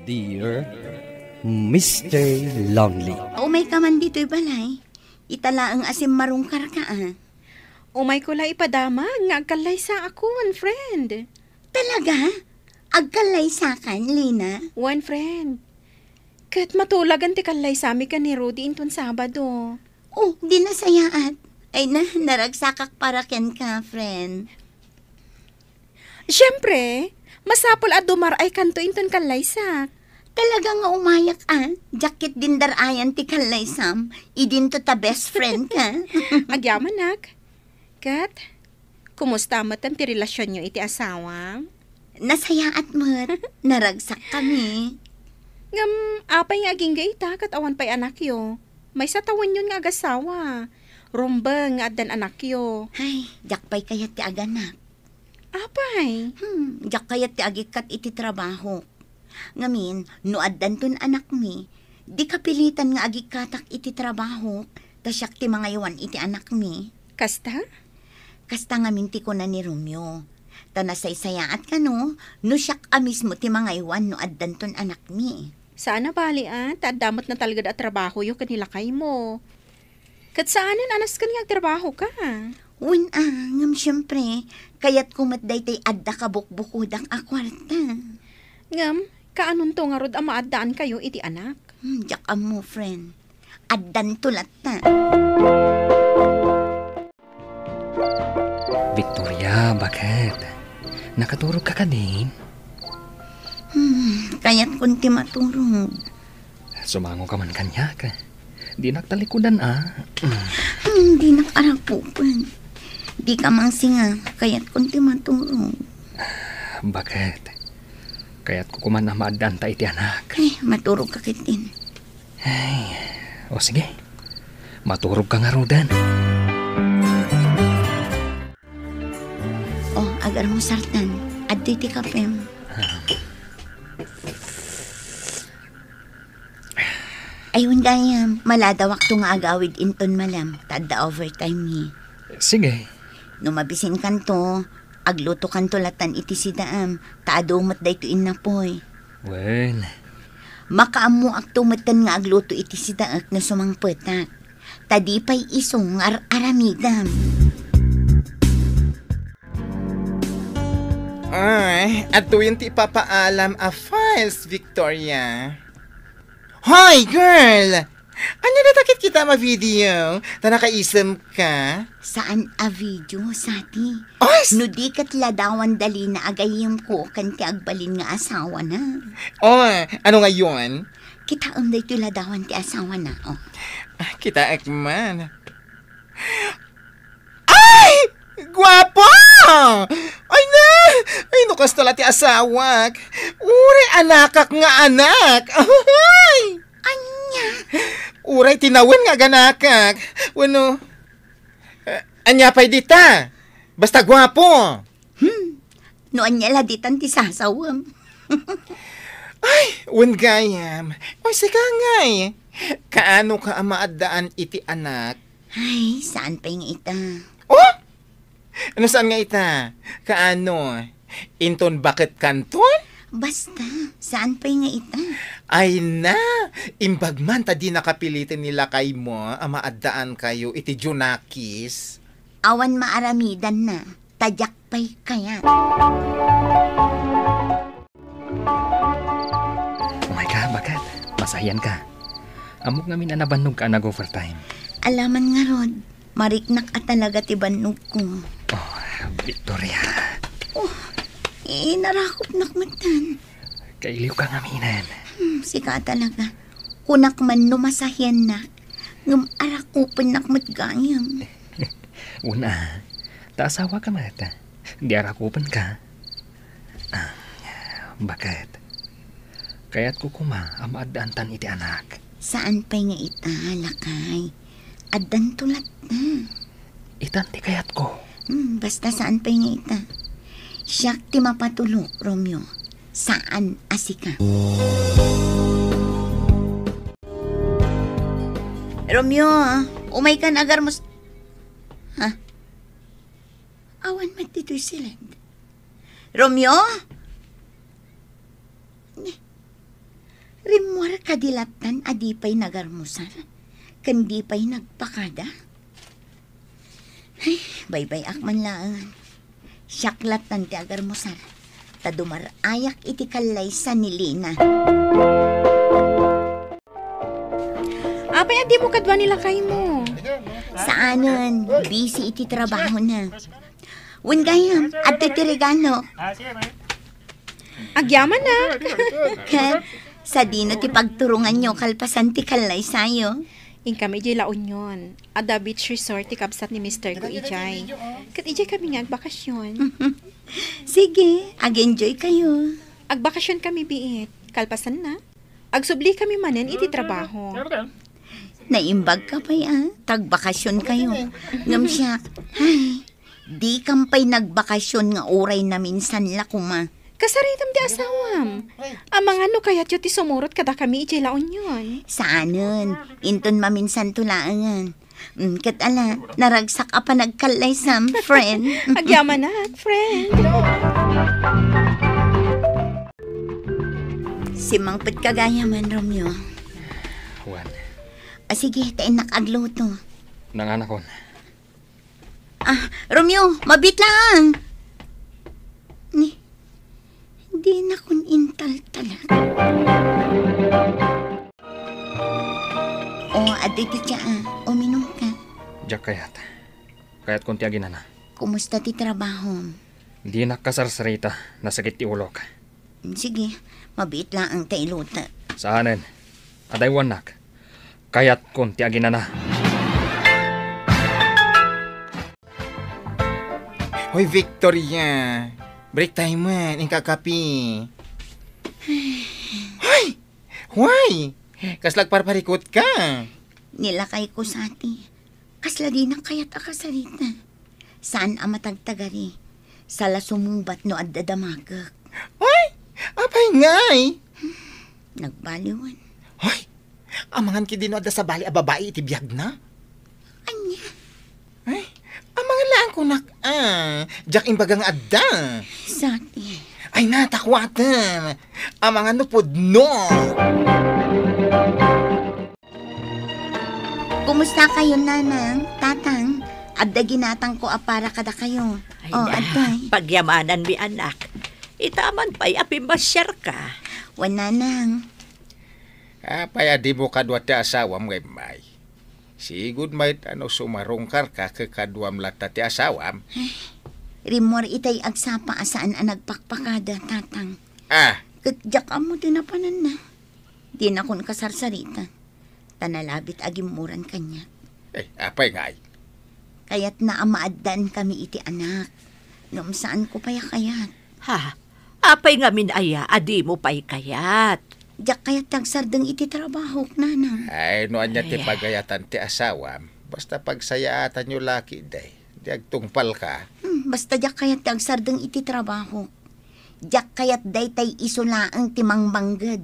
Dear Mr. Longley. Umay ka man dito'y balay. Itala ang asim marungkar ka Umay ko la ipadama, nga agkalay sa ako, one friend. Talaga? Agkalay sa kan, Lina? One friend. Kat matulagan ti kalay sa amin ka ni Rudy inton Sabado. Oh, di nasayaat. Ay naragsakak para ken ka, friend. Siyempre, masapol at dumar ay kanto inton kalaysak. Talaga nga umayak Jakit din darayan ti kalay Sam. Idin to ta best friend ka. Agyaman nak. Kat, kumusta matan ti relasyon nyo iti asawa? Nasayaat mo't. Naragsak kami. Ngam, apay nga aging gaita kat awan pa'y anak yo. May satawan yun nga agasawa. Rumbang nga adan anak yo. Ay, jakpay kayat ti aganak. Apay? Jak kayat ti agikat iti trabaho. Ngamin, no addan ton anak mi, di kapilitan nga agikatak iti trabaho, tasyak ti mga iwan iti anak mi. Kasta? Kasta nga minti ko na ni Romeo. Ta nasaysayaat ka no siyak mismo ti mga iwan no addan ton anak mi. Sana bali taadamot na talaga da trabaho yo kanila kay mo. Kat saanan anas ka niya trabaho ka? Win ngam syempre, kayat kumatday tay adda ka bukbukudak a kwarta. Ngam, kaanon to nga rod ang maaddaan kayo iti anak? Jak mo, friend. Addan tulat na. Victoria, bakit? Nakaturog ka ka din? Kayat kunti maturog. Sumango ka man kanya ka. Di naktalikudan Di nakarapupan. Di ka mang singa, kayat kunti maturog. Bakit? Kaya't kukuman na maadanta iti anak. Ay, maturog ka kitin. Ay, o sige. Maturog ka nga rodan. Oh, agar mo sartan. Adto iti kapem. Ayun gayam, maladawak to nga agawid inton malam. Tadda overtime ni. Sige. No mabisin kanto, agluto kanto latan iti sidaam. Taadumat da ito inapoy. Well, Makaamu aktumatan nga agluto iti sidaak na sumangpetak. Tadipay isong aramidam. Ay, at tuwin ti papaalam a files, Victoria. Hoy, girl! Ano na takit kita ma-video? Ta nakaisem ka? Saan a video, Sati? Os! No di katladawan dali na agayim ko kan ti agbalin nga asawa na. Oh, ano nga yun? Kita unday ti ladawan ti asawa na. Oh. Kita ekman. Ay! Gwapo! Ay na! Ay, nukas tala ti asawak. Uri, anakak nga anak. Ay! Anya? Uray, tinawin nga ganakak. Wano? Anya pa'y dita. Basta gwapo. No anya laditan ti sasawam. Ay, wan gayam. Ay, sika ngay. Kaano ka amaadaan iti anak? Ay, saan pa yung ita? Oh! Ano saan nga ita? Kaano? Inton bakit kanton? Basta, saan pa yung ita? Ay na! Imbag man ta di nakapilitin nila kay mo, amaadaan kayo iti Junakis. Awan maaramidan na, tadyak pa'y kaya. oh my God, bakit? Masayan ka. Amok nga minanabanog ka nag-overtime. Alaman nga rod, mariknak at talaga ti banog ko. Oh, Victoria. Narakop nakmatan. Kailiw ka nga minan. Sika talaga. Kunak man numasahyan na. Ngam arakupan nakmatgayam. Una, taasawa ka mata. Di arakupan ka. Bakit? Kaya't kukuma ang maaddaantan iti anak. Saan pa nga ita, lakay? Addan tulat na. Itanti kayat ko. Basta saan pa nga ita? Siyak ti mapatulo, Romeo. Saan asika? Romeo, umay ka na agar mo... Ha? Awan matito'y silid. Romeo? Kadilatan adipay nagarmusal. Kandi pa'y nagpakada. Ay, baybay akman lang. Syaklatan ti agarmusal. Tadumar ayak iti kalay sa nilina. Apay, adi mo kadwa nila kay mo. Saanan, busy iti trabaho na. Wangayam, at titirigano. Agyaman na. Kat, sa dino ti pagturungan nyo kalpasan ti kalay sayo. In kami ijay La Union. Ada beach resort ti kabsat ni Mr. ko ijay. Kat ijay kami nga agbakasyon. Sige, ag-enjoy kayo. Agbakasyon kami biit. Kalpasan na. Agsubli kami manen iti trabaho. Naimbag ka pa'y tagbakasyon kayo. Ngamsyak, ay, di kampay nagbakasyon nga oray na minsan lakuma. Kasaritam di asawam. Amang ano kaya ti sumurot kada kami ijay La Union. Saanan, inton maminsan tulaangan. Kat ala, naragsak pa nagkalay sam, friend. Agyaman na, friend. Si Mangpet kagaya man, Romeo. Juan, Sige, tain nakagluto. nanganakon. Romeo, mabit lang. Hindi na kun intal talaga. Aditi siya uminom ka. Diyak kayat kunti agin na. Kumusta ti trabaho? Di nakasarsarita, nasakit ti ulo ka. Sige, mabit lang ang tailuta. Saanen, aday wanak, kayat kunti agin na. Hoy, Victoria. Break time man, ang kakapi. Hoy! Why? Kaslag parparikot ka. Nilakay ko sa ati. Kasla din ang kayat akasarita. Saan ang matagtagari? Sala sumubat no addadamagak. Hoy! Apay ngay! Nagbaliwan. Hoy! Amangan ki dino adda sa bali a babae iti biyag na? Anya? Ay, amangan lang ko nak Jack imbagang adda. Sa ati. Ay natakwatan. Amangan no pudno. Kumusta kayo, nanang, tatang? Adda ginatang ko para kada kayo. Ay Aday. pagyamanan mi anak. Itaman pa'y apimasyar ka. Wananang. Apay adi mo kadwa ti asawam ngay may. Sigud may sumarungkar ka kadwam lata ti asawam. Rimor itay agsapa asaan ang nagpakpakada, tatang. Katjak mo tinapanan na. Di na kun kasarsarita. Tanalabit agimuran kanya. Apay ngay. Kaya't naamaaddan kami iti anak. Ngam saan ko paya kayat. Ha? Apay nga minaya, adi mo pa'y kayat. Diyak kaya't tagsardeng iti trabaho, nanang. Ay, noan niya ti Ay. pagayatan ti asawam. Basta pagsayaatan nyo laki day. Diag tungpal ka. Basta diyak kaya't tagsardeng iti trabaho. Diyak kaya't daytay isulaang timang bangged.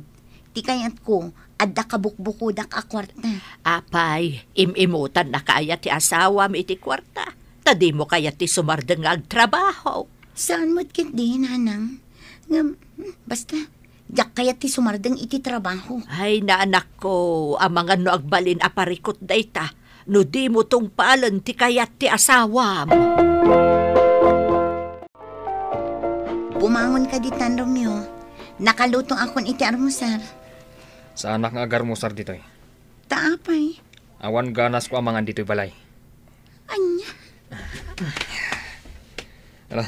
Ti kayat ko, adda kabukbukudak a kwarta. Apay, imimutan na kaya ti asawam iti kwarta. Tadi mo kaya ti sumardeng agtrabaho. Saan mo't kit di, nanang? Ngam, basta, diyak kaya't ti sumardeng iti trabaho. Ay, naanak ko, amangan no agbalin aparikot dayta. No di mo tong palan ti kayat ti asawam. Bumangon ka ditan, Romeo. Nakaluto akon iti armusar. Sa anak nga agar musar dito'y. Taapay. Awan ganas ko amangan dito'y balay. Anya. Ala,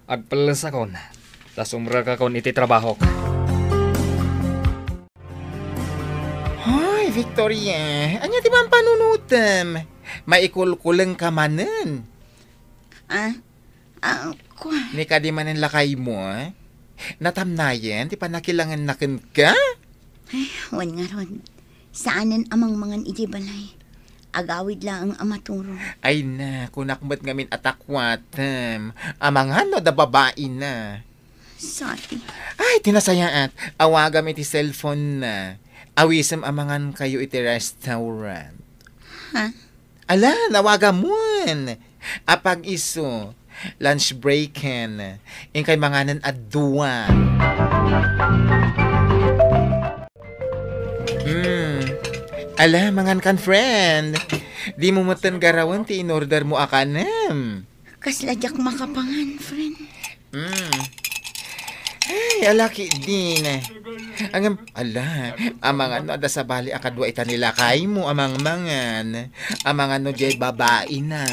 agpalas akon. Tas umra ka kon iti trabaho ka. Hoy, Victoria. Anya ti man panunutem? Maikulkulang ka manen. Kwa. Ni ka di manen lakay mo, Natamnayen, ti panakilangan naken ka? Wan nga ron. Saanan amang mangan iti balay. Agawid lang ang amaturo. Ay na, kunakmat ngamin atakwatem. Amangan no da babae na. Sati. Ay, tinasayaat. Awagam iti cellphone na. Awisem amangan kayo iti restaurant. Ha? Ala, nawagam mon. Apag iso. Lunch breaken. Ingkay manganan adduan. Ala, mangan kan friend. Di mo matan garawan ti in-order mo akanam. Kasladyak makapangan, friend. Ay, alaki din. Amang ano, ada sa bali akadwa ita nila kay mo, amang mangan. Amang ano, jay babae na.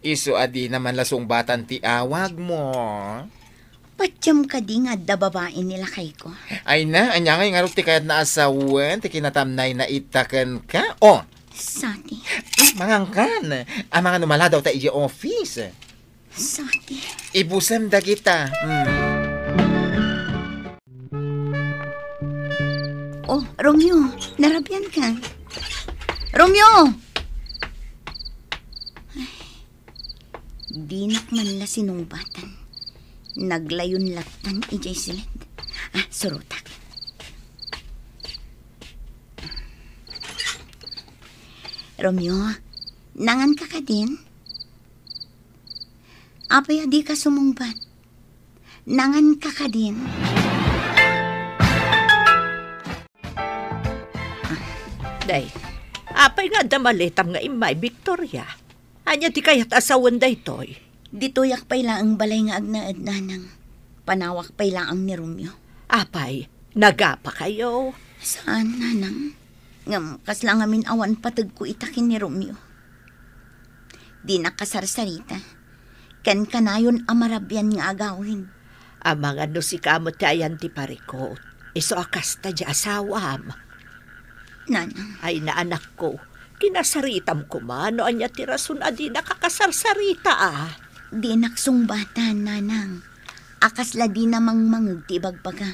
Iso adi naman lasong batan ti awag mo. Patyam ka di nga da babae nila kay ko. Ay na, anya nga yung ti kayat na asawan, ti kinatamnay na itakan ka. Oh, Sati. mangangkan. Amang ano, mala daw ta iji office. Sati. Ibusem da kita. Oh, Romeo, narabyan ka. Romeo! Ay, di nakman la sinungbatan. Naglayon latan ijay silid. Surutak. Romeo, nangan ka din? Apay di ka sumungbat. Nangan ka din? Day, apay nga damalitam nga imay, Victoria. Anya di kayat asawan day toy. Dituyak pay lang ang balay nga agnaad nanang. Panawak pay lang ang ni Romeo. Apay, nagapa kayo. Saan, nanang? Ngam, kaslang amin awan patag ko itakin ni Romeo. Di nakasarsarita. Kan kanayon amarabyan nga agawin. Amang ano si kamot tayan ti parikot. Iso akas ta di asawam. Nanang, Ay na anak ko, kinasaritam ko man, no anya ti rason adi nakakasarsarita di naksungbatan, nanang. Akasla di namang mangag ti bagbaga.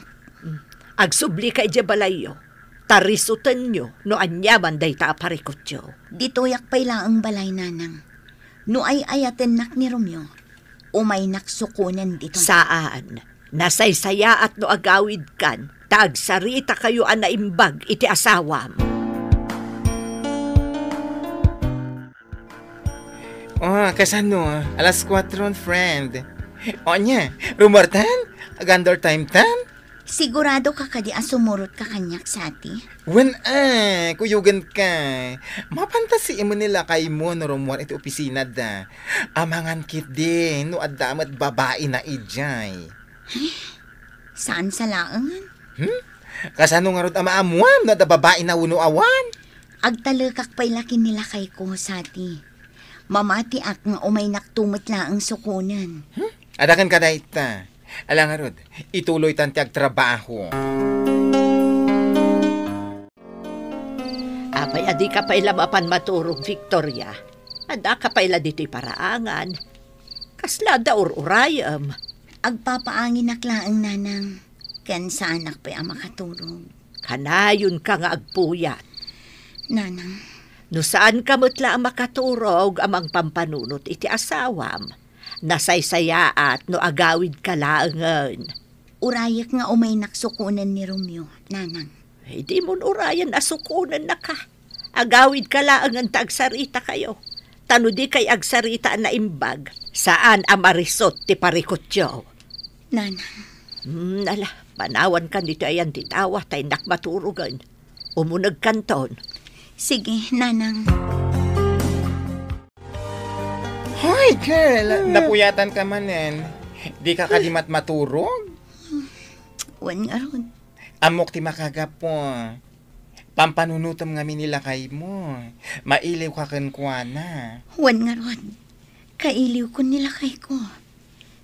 Agsubli kay di balayo, tarisutan nyo, no anya man day ta parikot yo. Dituyak pay lang ang balay, nanang. No ay ayaten nak ni Romeo, umay naksukunan dito. Saan? Nasaysaya at no agawid kan, tagsarita kayo anaimbag iti asawam. Oh, kasano? Alas 4, friend. O nya, rumortan? Agandor time tan? Sigurado ka kadi asumurot ka kanyak sati? Wen kuyugan ka. Mapantasi mo nila kay mo no rumuan iti opisina da. Amangan kit din, no adamat babae na ijay. Saan sa laangan? Kasano nga rod amaamuan na da babae na uno awan? Agtalakak pay laki nila kay ko sati. Mamati ak nga umay naktumot la ang sukunan. Adakan ka na ita. Alang nga rod, ituloy tanti agtrabaho. Apay adi ka pa ilamapan maturog, Victoria. Ada ka pa ila dito'y paraangan. Kasla da urayam. Agpapaangin naklaang nanang. Ken sa anak pa'y ang makaturog. Kanayon ka nga agpuyat. Nanang, No saan ka mutla ang makaturog amang pampanunot iti asawam. Nasaysayaat no agawid ka laangan. urayak nga umay naksukunan ni Romeo, nanang. Di mo urayan asukunan na ka. Agawid ka laangan tagsarita kayo. Tano di kay agsarita na imbag. Saan amarisot ti parikotyo? Nanang, Ala, panawan ka dito ayan titawa tay nakmaturugan. Umunag kanton. sige, nanang. Hoy, girl! Napuyatan ka manen. Di ka kadimat maturog? Wan nga ron. Amok ti makagapo. Pampanunutom nga minilakay mo. Mailiw ka kenkwana. Wan nga ron. Kailiw ko nila kay ko.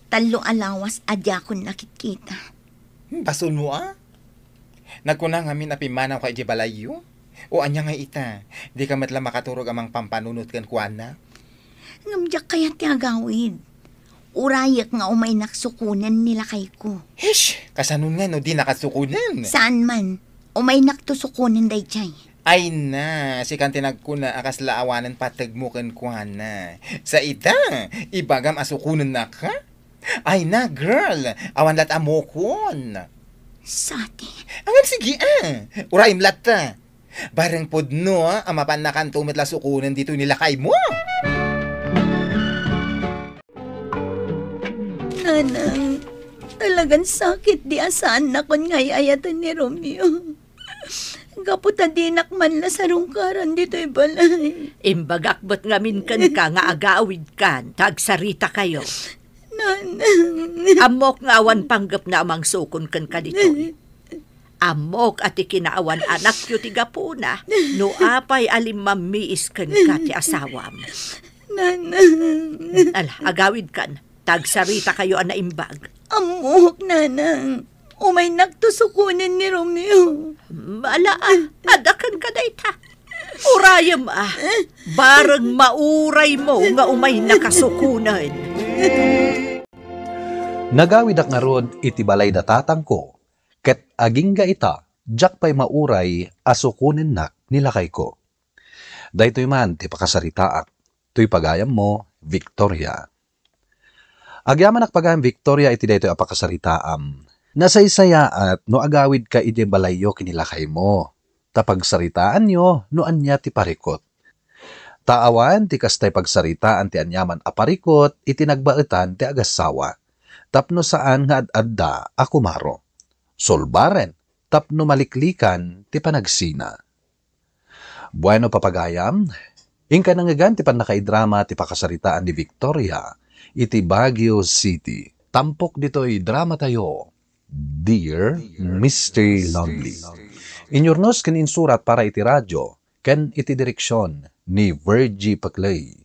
Talo alawas adya ko nakikita. Basun mo Nagkuna nga min apimanaw kay di balayo? O anya nga ita, di ka matla makaturog amang pampanunot kenkwana? Ngamdyak kaya ti agawid. Urayak nga umay naksukunan nila kay ko. Hish! Kasanun nga no di nakasukunan. Saan man, umay naktusukunan day chay. Ay na, si kan tinagkuna akas laawanan patag mo kenkwana. Sa ita, ibagam asukunan na ka? Ay na, girl, awan lat amokon. Sati. Angan sige uraim lat ta. Bareng podno amapan na kan tumit la sukunan dito nila kay mo. Nanang, talagang sakit di asaan na kon ngay ayatan ni Romeo. Gaputa dinak man la sarong karan dito'y balay. Imbagakbot ngamin kan ka nga agawid kan, tagsarita kayo. Nanang. Amok nga awan panggap na amang sukon kan ka dito. Amok at ikinaawan anak yu ti gapuna, no apay alimamiis kan ka ti asawam. Nanang. Ala, agawid kan, tagsarita kayo ana imbag. Amok, nanang. Umay nagtusukunin ni Romeo. Malaa, adakan ka na ita. Urayam bareng mauray mo nga umay nakasukunan. Nagawid ak nga rod iti balay da tatang ko, ket aging ga ita, jak pa'y mauray asukunin nak nilakay ko. Daytoy man ti pakasaritaak, tuy pagayam mo, Victoria. Agyaman ak pagayam Victoria iti daytoy apakasaritaam, nasaysaya at no agawid ka iti balayo kinilakay mo. Tapagsaritaan nyo no anya ti parikot. Taawan ti kastay pagsaritaan ti anyaman a parikot iti nagbaetan ti agasawa. Tapno saan nga ad-adda akumaro. Solbaren tapno maliklikan ti panagsina. Bueno papagayam, ingka nangagan ti panakaidrama ti pakasaritaan ni Victoria iti Baguio City. Tampok dito'y drama tayo. Dear Mr. Lonely. Inyornos ken insurat para iti radyo, ken iti direksyon ni Virgie Paclay.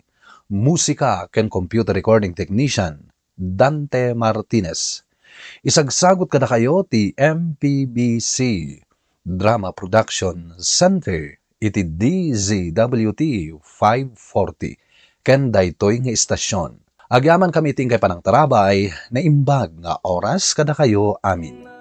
Musika ken computer recording technician, Dante Martinez. Isagsagot kada kayo ti MPBC Drama Production Center iti DZWT 540 ken daytoy nga istasyon. Agyaman kami tingkay panang tarabay na imbag nga oras kada kayo amin.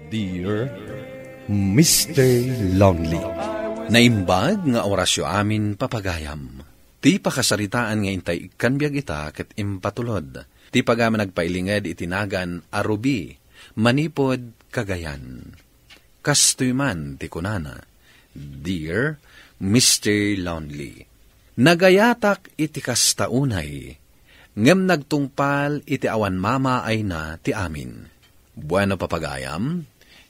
Dear Mr. Lonely. Naimbag nga orasyo amin papagayam. Ti pakasaritaan nga intay kanbiag ita ket impatulod. Ti pagaman nagpailinged itinagan arubi, manipod kagayan. Kastoy man ti kunana. Dear Mr. Lonely. Nagayatak iti kastaunay. Ngem nagtungpal iti awan mama ay na ti amin. Bueno papagayam.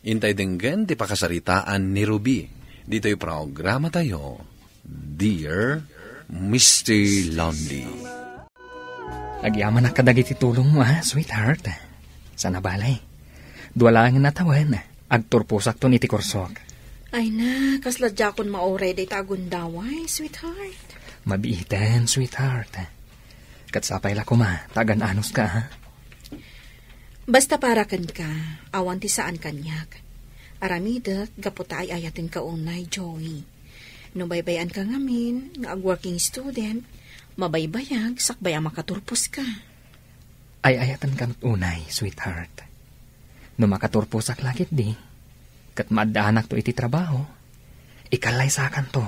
Intay dinggen ti pakasaritaan ni Ruby. Dito'y programa tayo, Dear Mr. Lonely. Agyaman na kadagiti tulong mo sweetheart. Sana balay. Duwala nga natawan. Agturpusak to ni ti korsok. Ay na, kasladya kon maoray day tagundaway, sweetheart. Mabiitan, sweetheart. Katsapay la kuma, tagan anos ka ha? Basta para kan ka, awan ti saan kanyak. Aramidat, gaputa ay ayatin ka unay, Joey. No baybayan ka ngamin, nga working student, mabaybayag, sakbay ang makaturpos ka. Ay ayatan kamot unay, sweetheart. No makaturpusak lakit di, kat maadaanak to iti trabaho, ikalay sa akan to.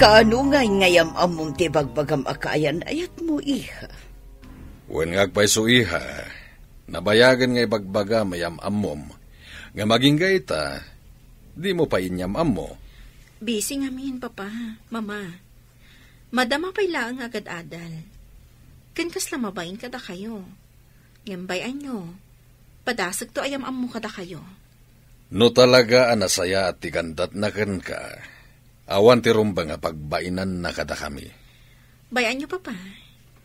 Kaano ngay ngayam among tibagbagam akayan ayat mo, iha? Wen ngagpay so iha, nabayagan ngay bagbaga mayam amom, nga maging gaita, di mo pa inyam amo. Busy ngamin, papa, mama. Madama pa'y laang agad adal. Kankas lang mabayin kada kayo. Ngambayan nyo, padasag to ayam amo kada kayo. No talaga anasaya at tigandat na kan ka, awan ti rumba nga pagbainan na kada kami. Bayan nyo, papa.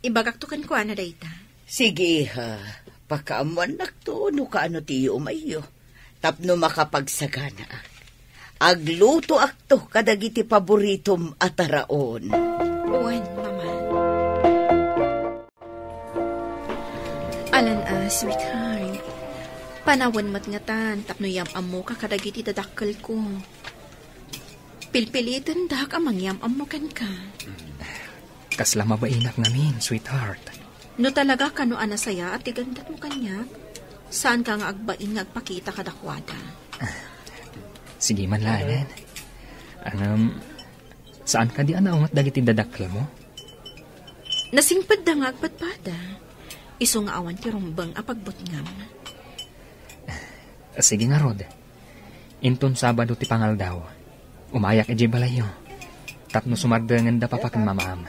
Ibagak to kan kuha na dayta. Sige, ha. Pakaamuan nakto, no kaano tiyo umayo. Tapno makapagsagana. Agluto akto kadagiti paboritom ataraon. Uwan, mama. Alan, sweetheart. Panawan matngatan, tapno yam amo ka kadagiti dadakkel ko. Pilpilitan dak amang yam amo kan ka. Kasla mabainak namin, sweetheart. No talaga ka no anasaya at tigandat mo kanya, saan ka nga agbain nga agpakita kadakwada? Sige man lanan. Saan ka di anaungat dagiti dadakkel mo? Nasingpad da nga agpadpada. Iso nga awan ti rumbang apagbutngam. Sige nga, Rod. Inton Sabado ti pangaldaw. Umayak iji balayo. Tapno sumardangan da papakan mamaam.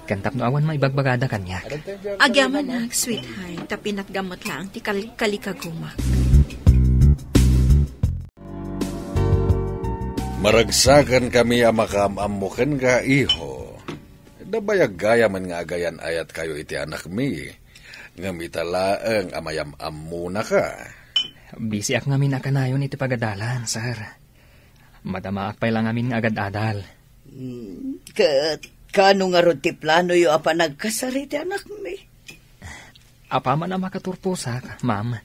Kan tapno awan maibagbagada kanyak. Agyaman na, sweetheart. Tapinat gamot lang ti kalikagumak. Maragsakan kami amakamamukan nga iho. Dabayag gaya man nga agayan ayat kayo iti anak mi. Nga mitalaang amayam-am muna ka. Busy ak ngamin akanayon iti pagadalan, sir. Madama akpay lang ngamin nga agad-adal. Kano nga ron ti plano yo apa nagkasari ti anak mi? Apa man ang makaturpusak, ma'am.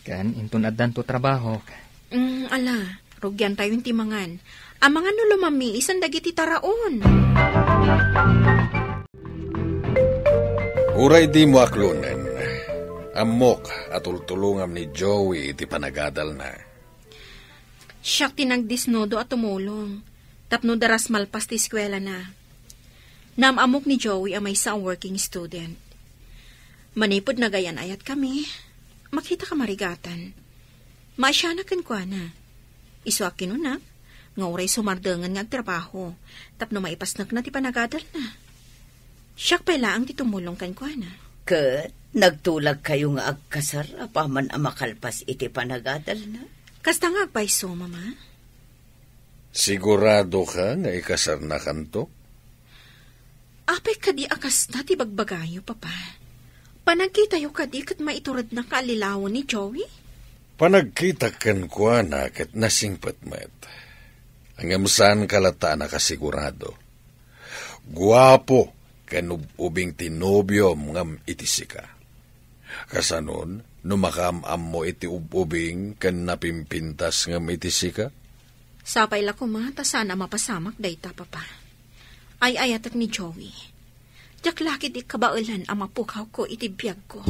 Kan inton addan to trabaho. Ala, rugyan tayo yung timangan. Ang mga nulumami, isang dagiti taraon. Uray di mo aklunen. Amok at ultulungam ni Joey iti panagadal na. Siyak tinagdisnodo at tumulong. Tapno daras malpas ti eskwela na. Namamok ni Joey ang may isang working student. Manipod na gayan ayat kami. Makita ka marigatan. Maasyanakan ko na. Iswa kinunak, nga uray sumardangan nga trabaho. Tapno maipasnak na ti panagadal na. Siyak pala ang titumulong kan ko na. Kat, nagtulag kayo nga agkasar, apaman ang makalpas iti panagadal na? Kasta nga agpaiso, mama? Sigurado ka nga ikasar na kanto? Apay kadi akas na ti bagbagayo, papa. Panagkita yu kadi kat maiturad na kaalilawan ni Joey? Panagkita kan kwa na kat nasingpat met. Ang amsan kalata na kasigurado. Guwapo kanubing tinobyo ngam itisika. Kasanon, numakamam mo iti ubing kan napimpintas ngam itisika? Sapay la ko ma, ta sana mapasamak dayta, papa. Ay ayatak ni Joey. Diyak laki di kabaulan ang mapukaw ko iti biyag ko.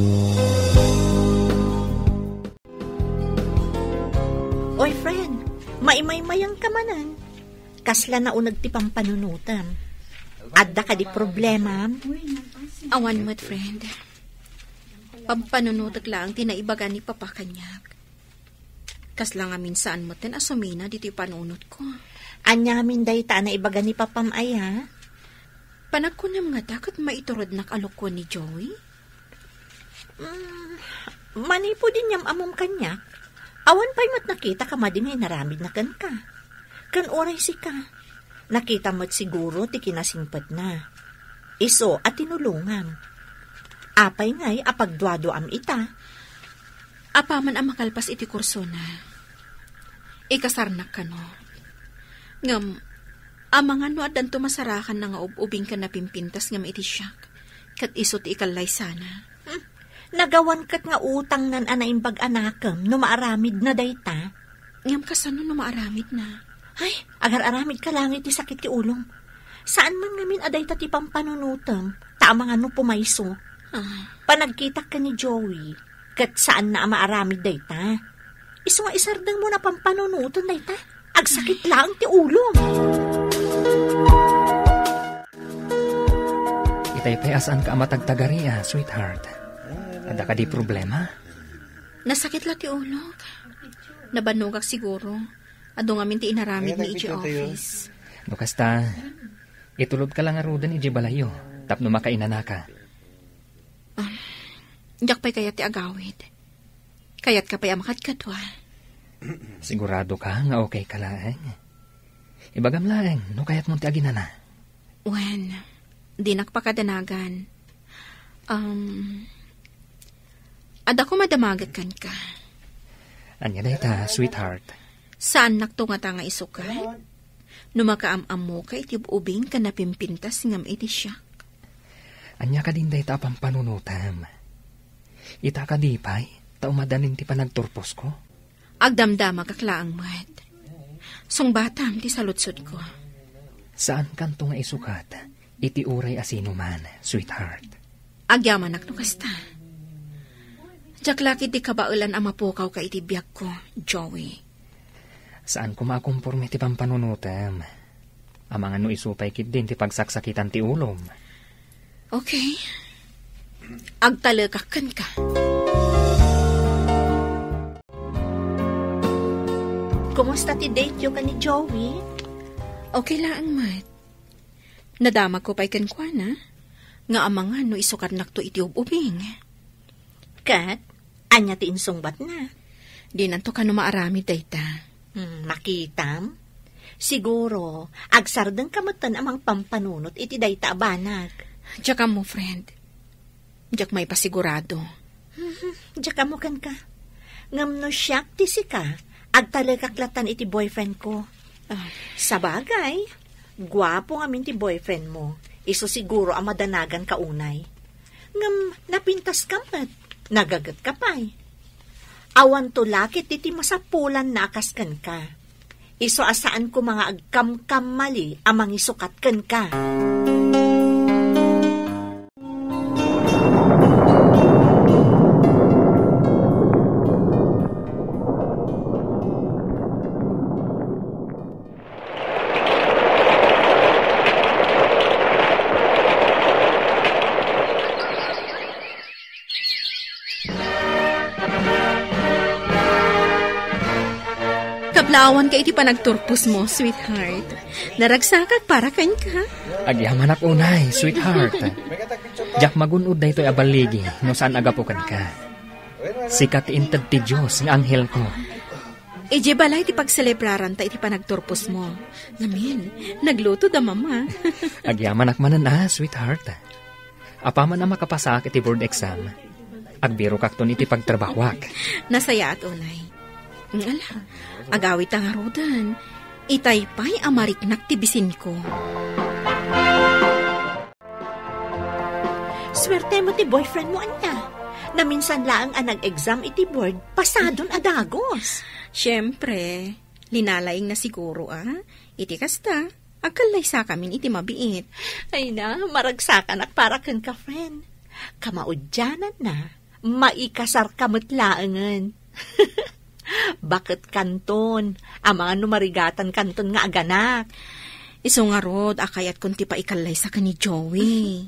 Oy, friend, maimay-mayang kamanan. Kasla na unag ti pampanunutan. Adda ka di problema. Awan mo't, friend. Pampanunutak lang tinaibaga ni papa kanyak. Kasla nga minsan mo ten asumina dito yung panunot ko. Anyamin day ta na ibaga ni papam ay, ha? Panagkunam nga dakat maiturod na kalukon ni Joey? Manipo din niyam amom kanyak. Awan pa'y mat nakita ka madingay naramid na kan ka. Kan oray si ka. Nakita mo't siguro ti kinasingpat na. Iso at tinulungan. Apay ngay apagduado am ita. Apaman ang makalpas iti kurso na. Ikasarnak ka no. Ngam, amang ano at danto masarakan na nga ubing ka na pimpintas ngam iti siyak. Kat iso ti ikalay sana. Nagawan kat nga utang nan anaimbag anakam no maaramid na dayta. Ngam kasano na maaramid na. Ay, agar aramid ka lang iti sakit ti ulong. Saan man ngamin aday tati pampanunutam, tama nga no pumayso. Panagkita ka ni Joey, kat saan na maaramid day ta. Iso nga isardang mo na pampanunutan day ta. Agsakit lang ti ulong. Itay asaan ka amatagtagari sweetheart. Ada ka di problema? Nasakit la ti ulog. Nabanugak siguro. Ado ngamin ti inaramid ni iji office. No kasta, itulog ka lang arudan iji balayo. Tapno makainana ka. Diyak pa'y kayat ti agawid. Kayat ka pa'y amakat katwa. Sigurado ka nga okay ka lang. Ibagam lang, no kayat mong ti aginana. Wen, di nakpakadanagan. Ada ko madamagat kan ka. Anya na ita, sweetheart. Saan naktunga nga isukat? Numakaam-am mo ka iti ubing ka napimpintas ngam iti siya. Anya ka din da ita pampanunutam. Ita ka di pa'y, taumadanin ti panagturpos ko. Agdamdama kaklaang mat. Sung batam ti salutsod ko. Saan kanto nga isukat? Iti uray asino man, sweetheart. Agyaman aknukasta. Jaklaki ti kabaulan ang mapukaw ka iti biyak ko, Joey. Saan ko makumporme ti pampanunutam? Amangan no isupay kit din ti pagsaksakitan ti ulom. Okay. Agtalakakan ka. Kumusta ti date yo ka ni Joey? Okay lang, Mat. Nadamag ko pa'y kankwana. Nga amangan no isukat nakto iti ubing. Kat, anya ti insungbat na. Di nanto ka no maarami dayta. Makitam? Siguro, agsardang kamutan amang pampanunot iti dayta abanag. Diyak mo, friend. Diyak may pasigurado. Diyak mo kan ka. Ngam no siyak ti sika, agtalagaklatan iti boyfriend ko. Sa bagay, gwapo ngamin ti boyfriend mo. Iso siguro ang madanagan ka unay. Ngam napintas ka mat, nagagat ka pa'y. Awan to lakit iti masapulan na akaskan ka. Iso asaan ko mga agkam-kam mali amang isukat kan ka. Kablawan ka iti panagturpos mo, sweetheart. Naragsakag para kan ka. Agyaman ak unay, sweetheart. Diyak magunod da ito'y abaligi no saan agapukan ka. Sikat intad ti Diyos ng anghel ko. Ije balay ti pagselebraran ta iti panagturpos mo. Namin, nagluto da mama. Agyaman ak manan sweetheart. Apaman na makapasak iti board exam. Agbiro kakton iti pagtrabawak. Nasaya at unay. Ala, agawit ang arudan. Itaypay amariknak tibisin ko. Swerte mo ti boyfriend mo, anya. Na minsan lang ang nag-exam iti board, pasadon adagos. Siyempre, linalaing na siguro, Iti kasta, agkalay sa kamin iti mabiit. Ay na, maragsakan at para kan ka, friend. Kamaudyanan na, maikasar kamutlaangan. Bakit kanton? Ang mga numarigatan kanton nga aganak. Iso nga rod, akayat kunti pa ikalay sa ka ni Joey.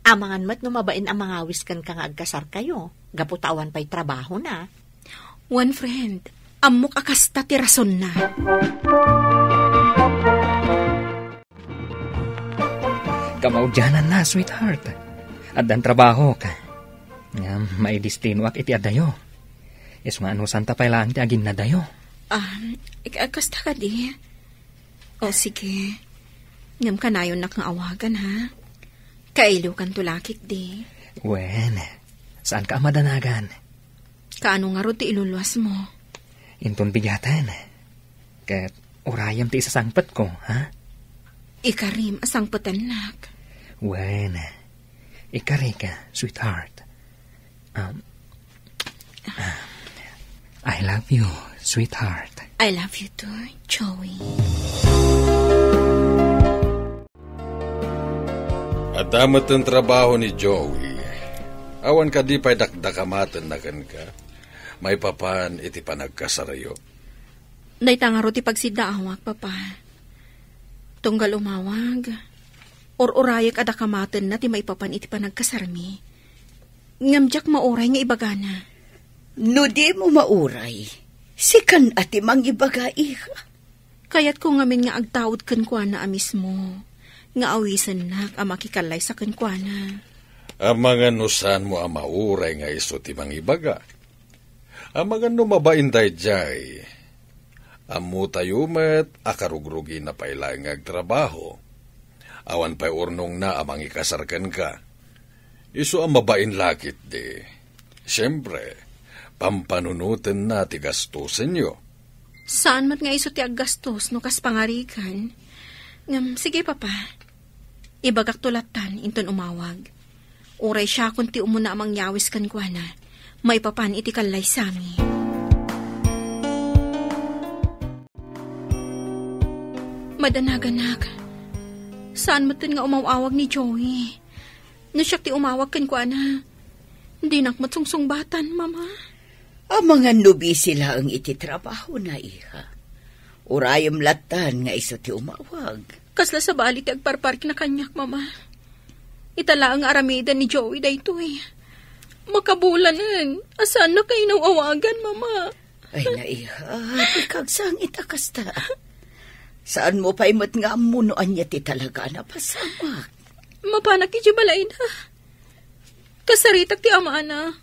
Amangan mat numabain ang mga wiskan ka nga agkasar kayo. Gaputawan pa'y trabaho na. One friend, amok akasta ti rason na. Kamaudyanan na, sweetheart. At dan trabaho ka. Nga, may destino ak iti adayo. Iso nga ano santa pailaan ti agin na dayo. Kasta ka di. O sige. Ngam ka na yun nakang-awagan ha. Kailiw kan tulakik di. Wen, saan ka madanagan? Kaano nga ro ti iluluas mo? Inton bigatan. Kat urayam ti isasangpat ko, ha? Ikarim asang patanak. Wen, ikari ka, sweetheart. I love you, sweetheart. I love you too, Joey. At damat ang trabaho ni Joey. Awan ka di pa'y dakdakamatan na kan ka. May papan iti panagkasarayo. Naitangaro ti pagsidaawak, papa. Tunggal umawag. Or-urayak adakamatan na ti may papan iti panagkasarmi. Ngamjak mauray nga ibagana. No di mo mauray. Sikan ati mang ibaga, iha. Kaya't ko ngamin nga agtawad kankwana mismo. Nga awisan nak ang makikalay sa kankwana. Ang mga nusan mo ang mauray nga iso ti mang ibaga. Ang mga numabainday jay. Amu tayumet akarugrugi na pailang agtrabaho. Awan pa'y urnong na amang ikasarkan ka. Iso ang mabain lakit di. Siyempre, pampanunutin na ti gastusin nyo. Saan mat nga iso ti aggastos no kas pangarikan? Sige papa. Ibagak tulatan inton umawag. Uray siya kung ti umuna amang yawis kan kwa na. May papan iti kalay sami. Madanaganak. Saan mo nga umawawag ni Joey? No siya ti umawag kan kwa na. Hindi nakmatsungsung-batan, mama. Ang mga nubi sila ang ititrabaho na, iha. Urayam latan nga iso ti umawag. Kasla sa bali ti agparpark na kanyak, mama. Itala ang aramida ni Joey dayto eh. Makabulanan. Asan na kayo nawawagan, mama? Ay na, iha. Ikagsang itakasta. Saan mo pa imot nga amunoan niya ti talaga na pasamak? Mapanak iti balay na. Kasaritak ti ama na.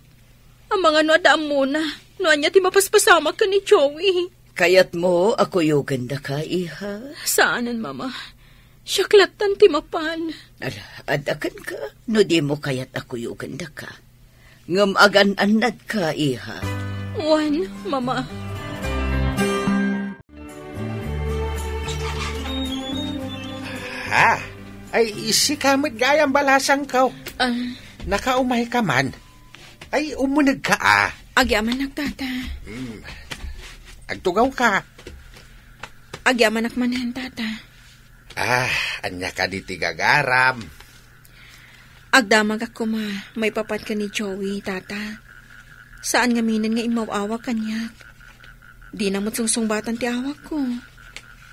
Ang mga noadaan muna. Noan niya ti mapaspasamak ka ni Joey. Kayat mo ako yung ganda ka, iha? Saanan, mama? Siyaklatan ti mapan. Ala, adakan ka. No di mo kayat ako yung ganda ka. Ngamagan-anad ka, iha. Wan, mama. Ha? Ay, isi kamot gayang balasang ka. Nakaumay ka man. Ay, umunag ka Agyaman nagtata. Agtugaw ka. Agyaman nakmanan, tata. Anya ka di tigagaram. Agdamag ako ma, may papat ka ni Joey, tata. Saan nga minan nga imawawag kanyak? Di na matsungsungbatan ti awak ko.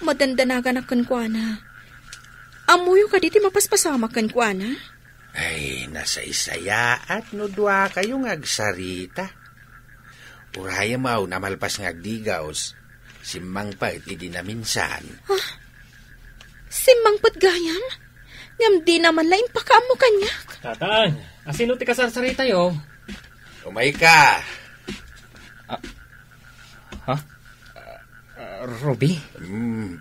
Madandanagan akan kwa na. Amuyo ka diti mapaspasama kan kwa na? Ay, nasa isaya at nudwa kayong agsarita. Uraya mau na malpas ng agdigaos. Simang pa iti di na minsan. Simang pat gayam? Ngam di naman laing pakam mo kanyak. Tatang, asino ti kasarsarita yo? Umay ka. Ruby?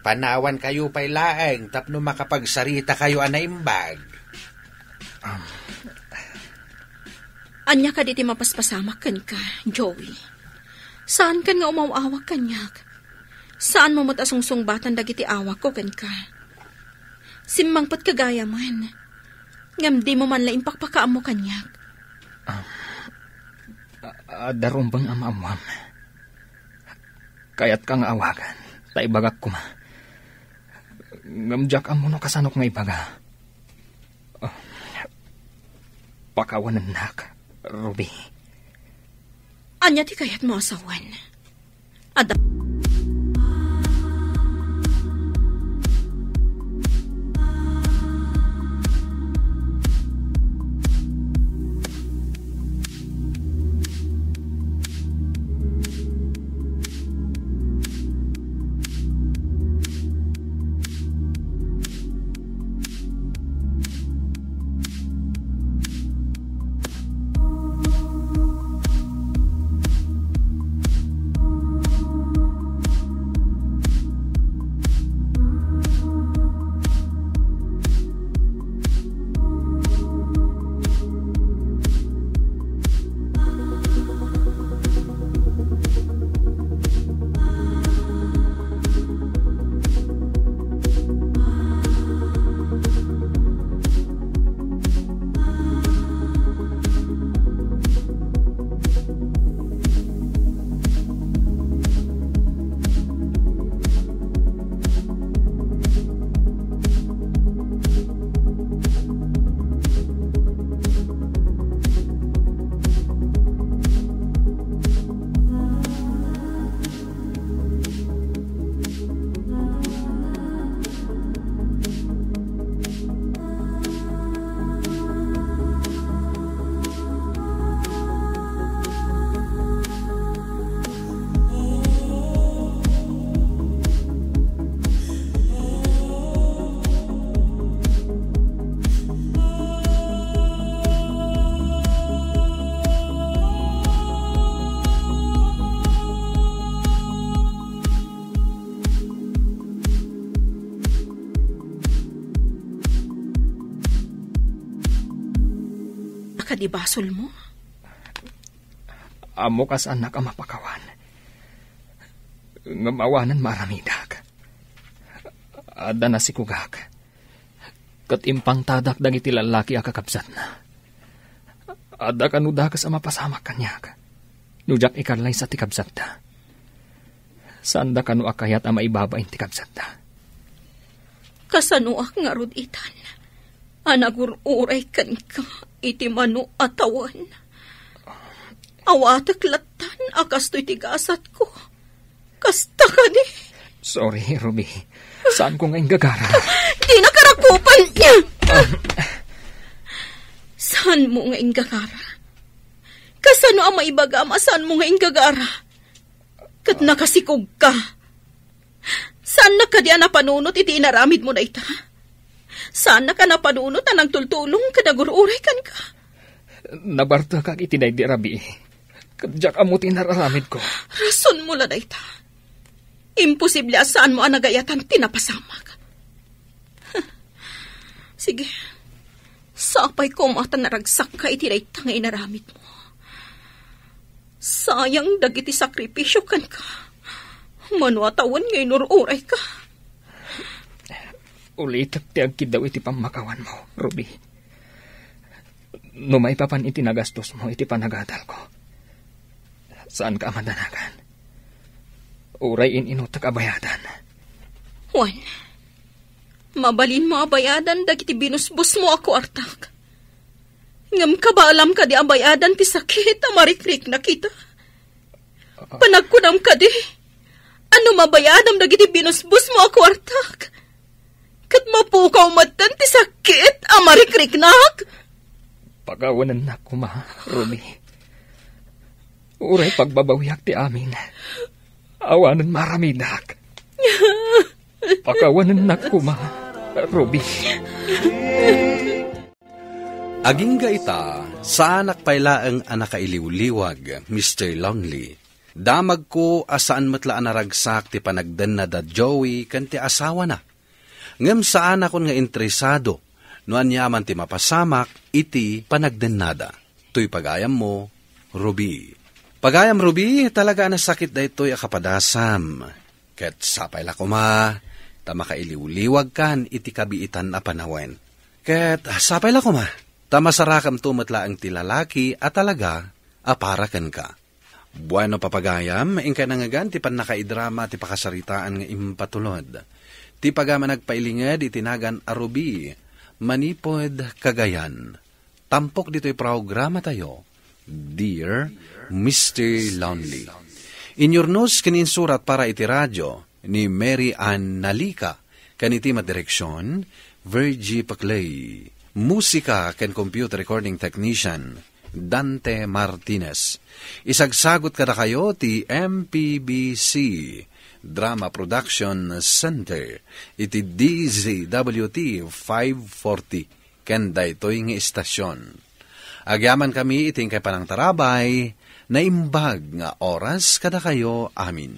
Panawan kayo pa'y laeng tapno makapagsarita kayo anaimbag. Anya ka diti mapaspasamak kan ka, Joey? Saan kan nga umawawag kanyak? Saan mo matasungsung-batan dagiti awak ko kan ka? Simmangpat kagaya man. Ngam di mo man laing pakpakaam mo kanyak. Darumbang ama-amam. Kayat ka nga awagan. Taibagak ko ma. Ngamjak amo no kasanok nga ibaga. Pakawanan nak, Ruby. Anya ti kayat mo asawan. kadibasol mo? Amo kas anak ang mapakawan. Ngamawanan maramidag. Ada na si Kugag. Kat impang tadak dagiti lalaki akakabsat na. Ada kanuda kas mapasamak kanyag. Nujak ikarlay sa tikabsat da. Sanda kanu akayat ang maibabain tikabsat da. Kasanuak nga rod itan. Anagururay kan ka iti mano atawan. Awatak latan akas to'y tigasat ko. Kasta ka di. Sorry, Ruby. Saan ko ngayon gagara? Di nakarakupan niya. Saan mo ngayon gagara? Kasano ang maibagama saan mo ngayon gagara? Kat nakasikog ka. Saan na ka di napanunot iti inaramid mo na ita? Saan na ka napanunot anang tultulong kadagururay kan ka? Nabarta kag itinay di Rabi. Kadyak amuti nararamid ko. Rason mo la na ita. Imposible asaan mo ang nagayatan tinapasamag. Sige. Sapay ko mata naragsak ka itinay ta nga inaramid mo. Sayang dagiti sakripisyo kan ka. Manuatawan ngayon ururay ka. Ulit at tiagkid daw iti pamakawan mo, Ruby. Numay pa pan iti nagastos mo iti panagadal ko. Saan ka madanagan? Uray inot abayadan. Juan, mabalin mo abayadan dagiti binusbus mo ako artak. Ngam ka ba alam ka di abayadan ti sakit amarikrik na kita? Panagkunam ka di. Ano mabayadam dagiti binusbus mo ako artak? Kat mapukaw matan ti sakit amarikrik nak? Pagawanan na ko Ruby. Uray pagbabawiak ti amin. Awanan maramidak. Pagawanan na ko Ruby. Agingga ita, saan nakpailaang anakailiwliwag, Mr. Lonely. Damag ko asaan matlaan naragsak ti panagdan na da Joey kan ti asawa na. Ngem saan akon nga interesado, no anyaman ti mapasamak, iti panagdennada. Tuy pagayam mo, Ruby. Pagayam, Ruby, talaga na sakit da ito'y akapadasam. Ket sapay la kuma, ta makailiwliwag kan iti kabiitan na panawen. Ket sapay la kuma, ta masarakam tumatla ang tilalaki at talaga aparakan ka. Bueno papagayam, ingka nangagan ti pan nakaidrama ti pakasaritaan nga impatulod. Ti pagama nagpailinged itinagan a Ruby, manipod kagayan. Tampok dito'y programa tayo, Dear Mr. Lonely. Inyornos kaninsurat para iti radyo ni Mary Ann Nalika, kaniti madireksyon, Virgie Paclay. Musika ken computer recording technician, Dante Martinez. Isagsagot kada kayo ti MPBC Drama Production Center, iti DZWT 540, ken daytoy nga istasyon. Agyaman kami iting kay panang tarabay, na imbag nga oras kada kayo amin.